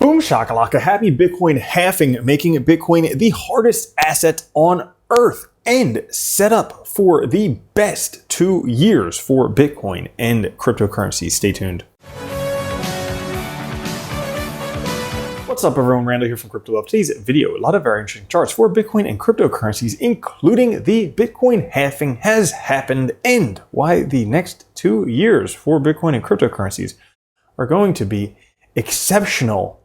Boom shakalaka, happy Bitcoin halving, making Bitcoin the hardest asset on earth and set up for the best 2 years for Bitcoin and cryptocurrencies. Stay tuned. What's up everyone, Randall here from Crypto Love. Today's video, a lot of very interesting charts for Bitcoin and cryptocurrencies, including the Bitcoin halving has happened and why the next 2 years for Bitcoin and cryptocurrencies are going to be exceptional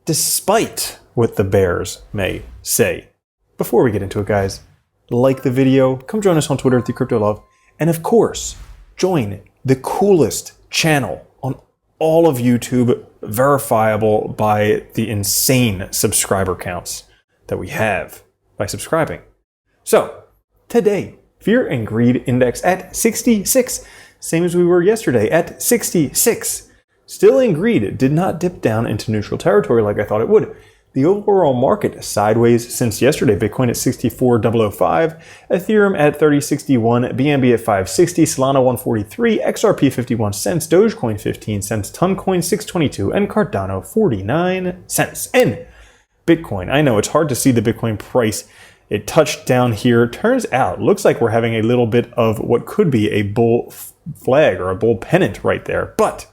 despite what the bears may say. Before we get into it, guys, like the video, come join us on Twitter at @CryptoLove, and of course, join the coolest channel on all of YouTube, verifiable by the insane subscriber counts that we have by subscribing. So, today, Fear and Greed Index at 66, same as we were yesterday at 66. Still in greed, did not dip down into neutral territory like I thought it would. The overall market sideways since yesterday. Bitcoin at 64,005, Ethereum at 3061, BNB at 560, Solana 143, XRP 51 cents, Dogecoin 15 cents, Toncoin 622, and Cardano 49 cents. And Bitcoin, I know it's hard to see the Bitcoin price. It touched down here. Turns out, looks like we're having a little bit of what could be a bull flag or a bull pennant right there. But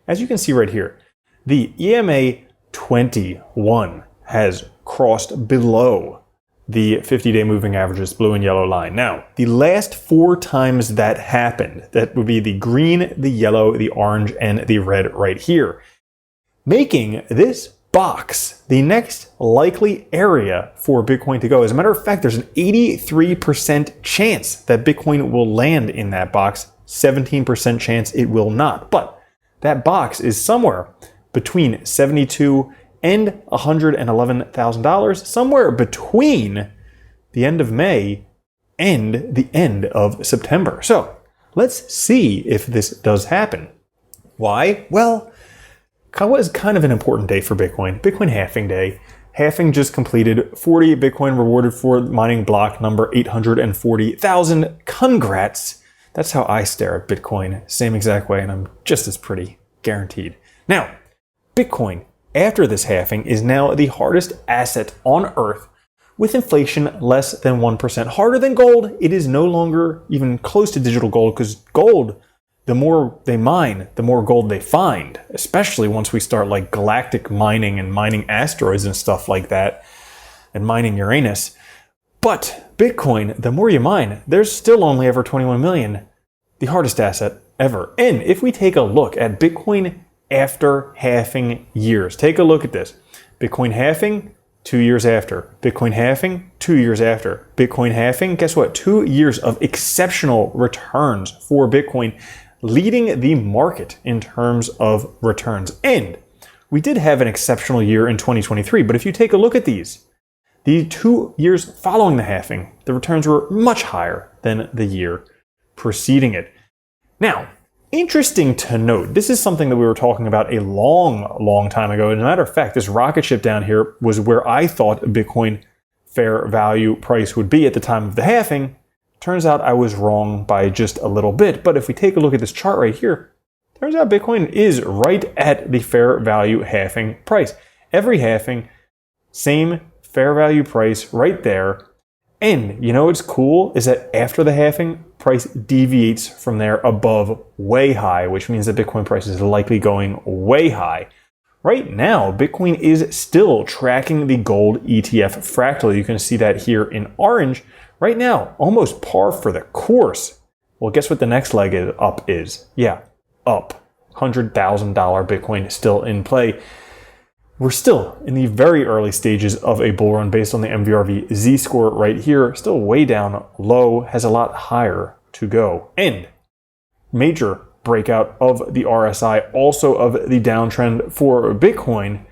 as you can see right here, the EMA 21 has crossed below the 50-day moving averages, blue and yellow line. Now, the last 4 times that happened, that would be the green, the yellow, the orange, and the red right here, making this box the next likely area for Bitcoin to go. As a matter of fact, there's an 83% chance that Bitcoin will land in that box, 17% chance it will not. But that box is somewhere between $72,000 and $111,000, somewhere between the end of May and the end of September. So let's see if this does happen. Why? Well, it was kind of an important day for Bitcoin. Bitcoin halving day. Halving just completed. 40 Bitcoin rewarded for mining block number 840,000. Congrats. That's how I stare at Bitcoin. Same exact way, and I'm just as pretty. Guaranteed. Now, Bitcoin, after this halving, is now the hardest asset on earth with inflation less than 1%. Harder than gold. It is no longer even close to digital gold because gold, the more they mine, the more gold they find, especially once we start like galactic mining and mining asteroids and stuff like that and mining Uranus. But Bitcoin, the more you mine, there's still only ever 21 million, the hardest asset ever. And if we take a look at Bitcoin after halving years, take a look at this. Bitcoin halving, 2 years after. Bitcoin halving, 2 years after. Bitcoin halving, guess what? 2 years of exceptional returns for Bitcoin, leading the market in terms of returns. And we did have an exceptional year in 2023, but if you take a look at these, the 2 years following the halving, the returns were much higher than the year preceding it. Now, interesting to note, this is something that we were talking about a long time ago. As a matter of fact, this rocket ship down here was where I thought Bitcoin fair value price would be at the time of the halving. Turns out I was wrong by just a little bit. But if we take a look at this chart right here, turns out Bitcoin is right at the fair value halving price. Every halving, same fair value price right there. And you know what's cool is that after the halving, price deviates from there above way high, which means that Bitcoin price is likely going way high. Right now, Bitcoin is still tracking the gold ETF fractal. You can see that here in orange. Right now, almost par for the course. Well, guess what the next leg up is? Yeah, up. $100,000 Bitcoin still in play. We're still in the very early stages of a bull run based on the MVRV Z-score right here. Still way down low, has a lot higher to go. And major breakout of the RSI, also of the downtrend for Bitcoin.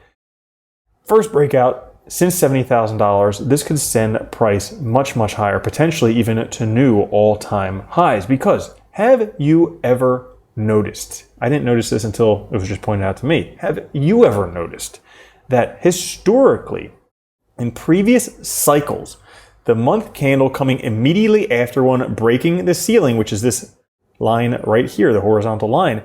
First breakout since $70,000. This could send price much higher, potentially even to new all-time highs. Because have you ever noticed, I didn't notice this until it was just pointed out to me, have you ever noticed that historically, in previous cycles, the month candle coming immediately after one breaking the ceiling, which is this line right here, the horizontal line,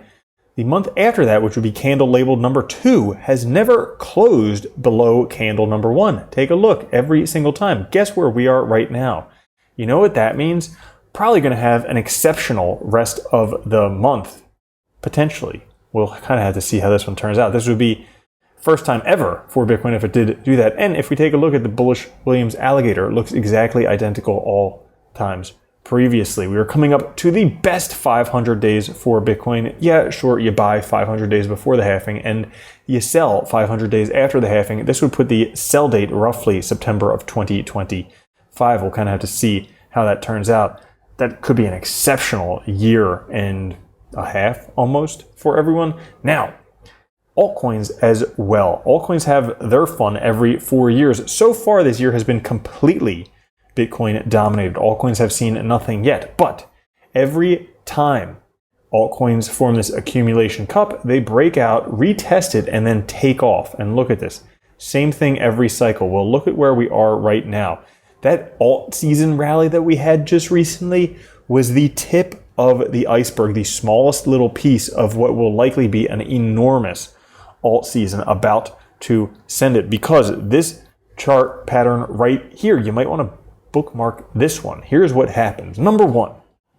The month after that, which would be candle labeled number 2, has never closed below candle number 1. Take a look every single time. Guess where we are right now? You know what that means? Probably going to have an exceptional rest of the month, potentially. We'll kind of have to see how this one turns out. This would be first time ever for Bitcoin if it did do that. And if we take a look at the bullish Williams alligator, it looks exactly identical all times previously. We were coming up to the best 500 days for Bitcoin. Yeah, sure, you buy 500 days before the halving and you sell 500 days after the halving. This would put the sell date roughly September of 2025. We'll kind of have to see how that turns out. That could be an exceptional year and a half almost for everyone. Now, altcoins as well. Altcoins have their fun every 4 years. So far this year has been completely Bitcoin dominated. Altcoins have seen nothing yet, but every time altcoins form this accumulation cup, they break out, retest it, and then take off. And look at this. Same thing every cycle. Well, look at where we are right now. That alt season rally that we had just recently was the tip of the iceberg, the smallest little piece of what will likely be an enormous alt season about to send it, because this chart pattern right here, you might want to bookmark this one. Here's what happens. Number 1,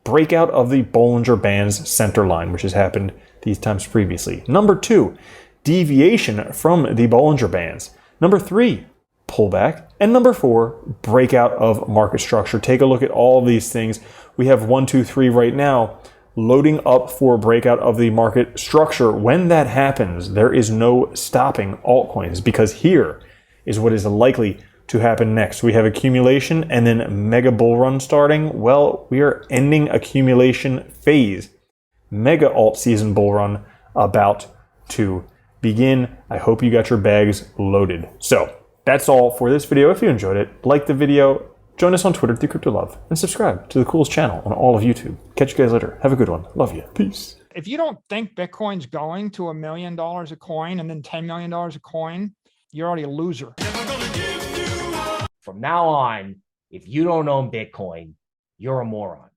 breakout of the Bollinger Band's center line, which has happened these times previously. Number 2, deviation from the Bollinger Bands. Number 3, pullback. And number 4, breakout of market structure. Take a look at all of these things. We have 1, 2, 3 right now loading up for breakout of the market structure. When that happens, there is no stopping altcoins, because here is what is likely to happen next. We have accumulation and then mega bull run starting. Well, we are ending accumulation phase. Mega alt season bull run about to begin. I hope you got your bags loaded. So that's all for this video. If you enjoyed it, like the video, join us on Twitter through CryptoLove, and subscribe to the coolest channel on all of YouTube. Catch you guys later. Have a good one. Love you. Peace. If you don't think Bitcoin's going to $1 million a coin and then $10 million a coin, you're already a loser. From now on, if you don't own Bitcoin, you're a moron.